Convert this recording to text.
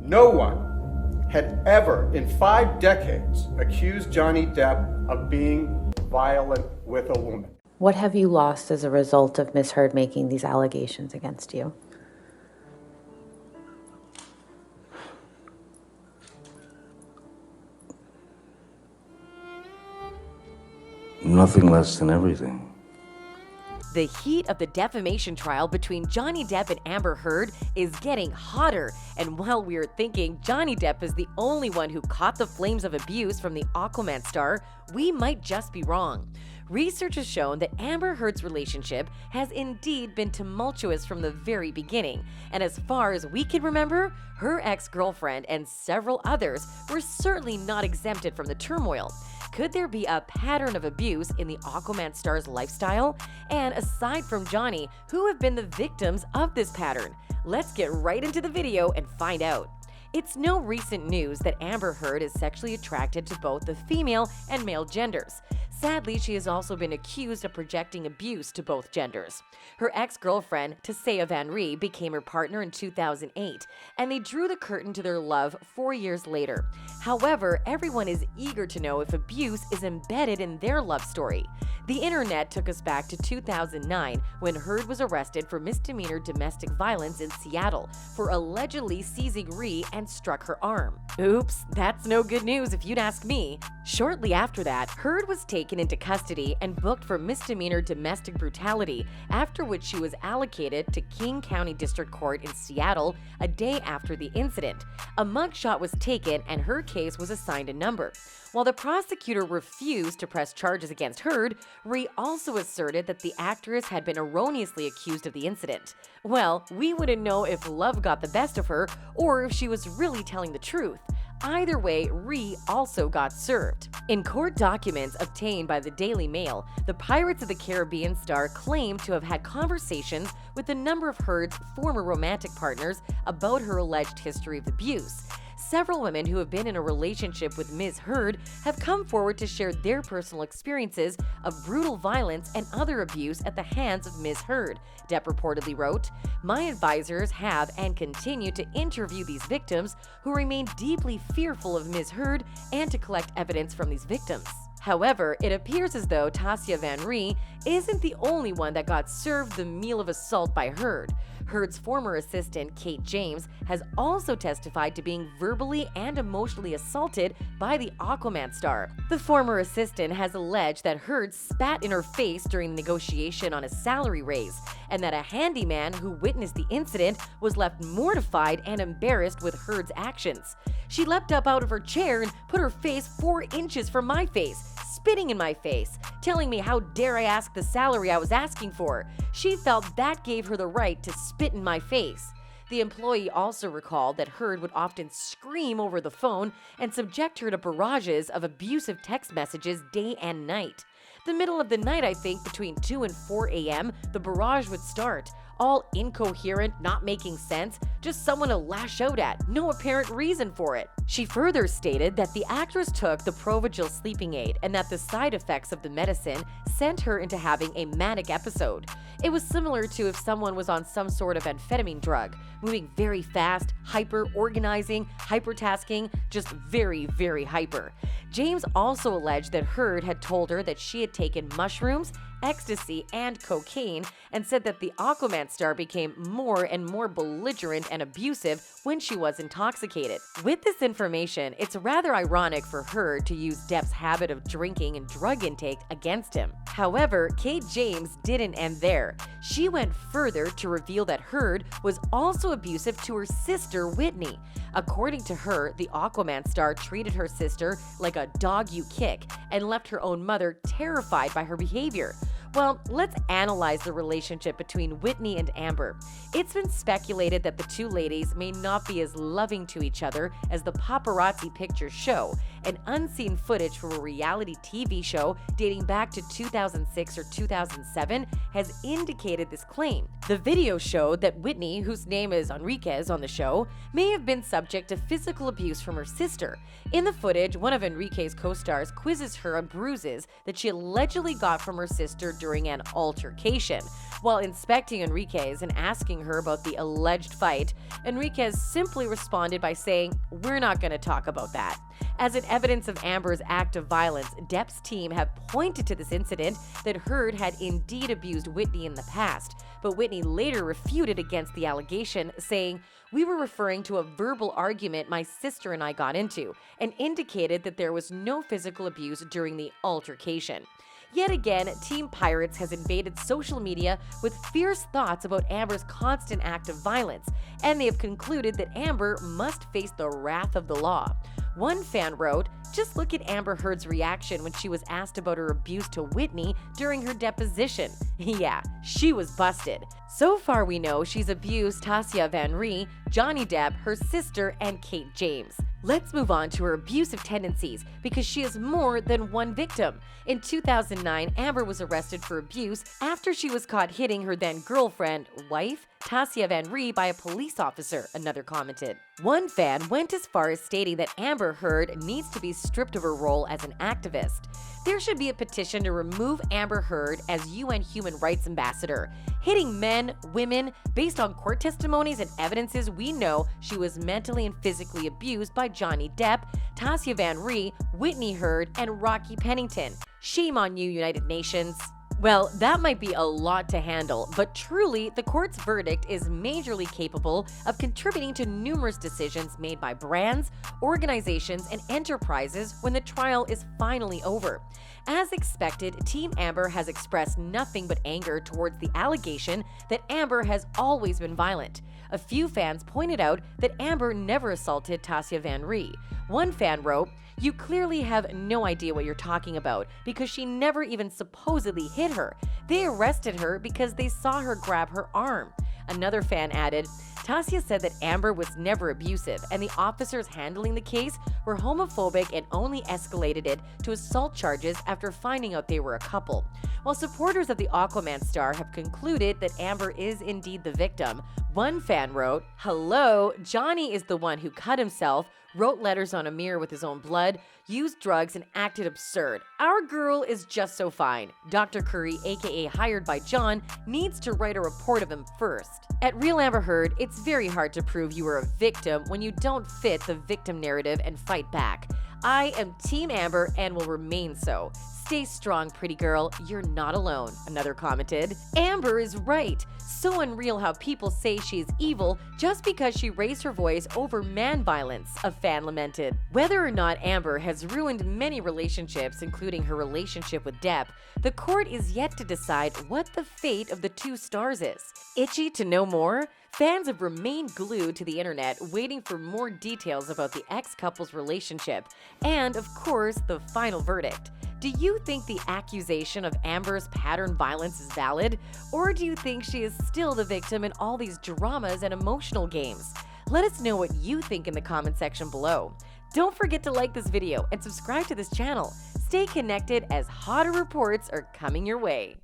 No one had ever in 5 decades accused Johnny Depp of being violent with a woman. What have you lost as a result of Ms. Heard making these allegations against you? Nothing less than everything. The heat of the defamation trial between Johnny Depp and Amber Heard is getting hotter, and while we are thinking Johnny Depp is the only one who caught the flames of abuse from the Aquaman star, we might just be wrong. Research has shown that Amber Heard's relationship has indeed been tumultuous from the very beginning, and as far as we can remember, her ex-girlfriend and several others were certainly not exempted from the turmoil. Could there be a pattern of abuse in the Aquaman star's lifestyle? And aside from Johnny, who have been the victims of this pattern? Let's get right into the video and find out. It's no recent news that Amber Heard is sexually attracted to both the female and male genders. Sadly, she has also been accused of projecting abuse to both genders. Her ex-girlfriend, Tasea Van Ree, became her partner in 2008, and they drew the curtain to their love 4 years later. However, everyone is eager to know if abuse is embedded in their love story. The internet took us back to 2009 when Heard was arrested for misdemeanor domestic violence in Seattle for allegedly seizing Ree and struck her arm. Oops, that's no good news if you'd ask me. Shortly after that, Heard was taken into custody and booked for misdemeanor domestic brutality, after which she was allocated to King County District Court in Seattle a day after the incident. A mugshot was taken and her case was assigned a number. While the prosecutor refused to press charges against Heard, Ree also asserted that the actress had been erroneously accused of the incident. Well, we wouldn't know if love got the best of her or if she was really telling the truth. Either way, Ree also got served. In court documents obtained by the Daily Mail, the Pirates of the Caribbean star claimed to have had conversations with a number of Heard's former romantic partners about her alleged history of abuse. Several women who have been in a relationship with Ms. Heard have come forward to share their personal experiences of brutal violence and other abuse at the hands of Ms. Heard, Depp reportedly wrote. My advisors have and continue to interview these victims who remain deeply fearful of Ms. Heard and to collect evidence from these victims. However, it appears as though Tasea Van Ree isn't the only one that got served the meal of assault by Heard. Heard's former assistant, Kate James, has also testified to being verbally and emotionally assaulted by the Aquaman star. The former assistant has alleged that Heard spat in her face during the negotiation on a salary raise, and that a handyman who witnessed the incident was left mortified and embarrassed with Heard's actions. She leapt up out of her chair and put her face 4 inches from my face, spitting in my face, telling me how dare I ask the salary I was asking for. She felt that gave her the right to spit in my face. The employee also recalled that Heard would often scream over the phone and subject her to barrages of abusive text messages day and night. The middle of the night, I think, between 2 and 4 a.m., the barrage would start. All incoherent, not making sense, just someone to lash out at, no apparent reason for it. She further stated that the actress took the Provigil sleeping aid and that the side effects of the medicine sent her into having a manic episode. It was similar to if someone was on some sort of amphetamine drug, moving very fast, hyper-organizing, hypertasking, just very, very hyper. James also alleged that Heard had told her that she had taken mushrooms, ecstasy, and cocaine, and said that the Aquaman star became more and more belligerent and abusive when she was intoxicated. With this information, it's rather ironic for Heard to use Depp's habit of drinking and drug intake against him. However, Kate James didn't end there. She went further to reveal that Heard was also abusive to her sister, Whitney. According to her, the Aquaman star treated her sister like a dog you kick and left her own mother terrified by her behavior. Well, let's analyze the relationship between Whitney and Amber. It's been speculated that the two ladies may not be as loving to each other as the paparazzi pictures show, and unseen footage from a reality TV show dating back to 2006 or 2007 has indicated this claim. The video showed that Whitney, whose name is Enriquez on the show, may have been subject to physical abuse from her sister. In the footage, one of Enriquez's co-stars quizzes her on bruises that she allegedly got from her sister during an altercation. While inspecting Enriquez and asking her about the alleged fight, Enriquez simply responded by saying, "We're not going to talk about that." As an evidence of Amber's act of violence, Depp's team have pointed to this incident that Heard had indeed abused Whitney in the past, but Whitney later refuted against the allegation, saying, "We were referring to a verbal argument my sister and I got into, and indicated that there was no physical abuse during the altercation." Yet again, Team Pirates has invaded social media with fierce thoughts about Amber's constant act of violence, and they have concluded that Amber must face the wrath of the law. One fan wrote, "Just look at Amber Heard's reaction when she was asked about her abuse to Whitney during her deposition." Yeah, she was busted. So far we know she's abused Tasia Van Ree, Johnny Depp, her sister, and Kate James. Let's move on to her abusive tendencies, because she is more than one victim. In 2009, Amber was arrested for abuse after she was caught hitting her then girlfriend, wife, Tasia Van Ree, by a police officer, another commented. One fan went as far as stating that Amber Heard needs to be stripped of her role as an activist. There should be a petition to remove Amber Heard as UN Human Rights Ambassador. Hitting men, women, based on court testimonies and evidences, we know she was mentally and physically abused by Johnny Depp, Tasia Van Ree, Whitney Heard, and Rocky Pennington. Shame on you, United Nations. Well, that might be a lot to handle, but truly, the court's verdict is majorly capable of contributing to numerous decisions made by brands, organizations, and enterprises when the trial is finally over. As expected, Team Amber has expressed nothing but anger towards the allegation that Amber has always been violent. A few fans pointed out that Amber never assaulted Tasia Van Ree. One fan wrote, "You clearly have no idea what you're talking about, because she never even supposedly hit her. They arrested her because they saw her grab her arm." Another fan added, "Tasia said that Amber was never abusive, and the officers handling the case were homophobic and only escalated it to assault charges after finding out they were a couple." While supporters of the Aquaman star have concluded that Amber is indeed the victim, one fan wrote, "Hello, Johnny is the one who cut himself, wrote letters on a mirror with his own blood, used drugs, and acted absurd. Our girl is just so fine. Dr. Curry, aka hired by John, needs to write a report of him first." At Real Amber Heard, it's very hard to prove you are a victim when you don't fit the victim narrative and fight back. I am Team Amber and will remain so. "Stay strong, pretty girl. You're not alone," another commented. Amber is right. So unreal how people say she is evil just because she raised her voice over man violence, a fan lamented. Whether or not Amber has ruined many relationships, including her relationship with Depp, the court is yet to decide what the fate of the two stars is. Itchy to know more? Fans have remained glued to the internet, waiting for more details about the ex-couple's relationship and, of course, the final verdict. Do you think the accusation of Amber's pattern violence is valid? Or do you think she is still the victim in all these dramas and emotional games? Let us know what you think in the comment section below. Don't forget to like this video and subscribe to this channel. Stay connected as hotter reports are coming your way.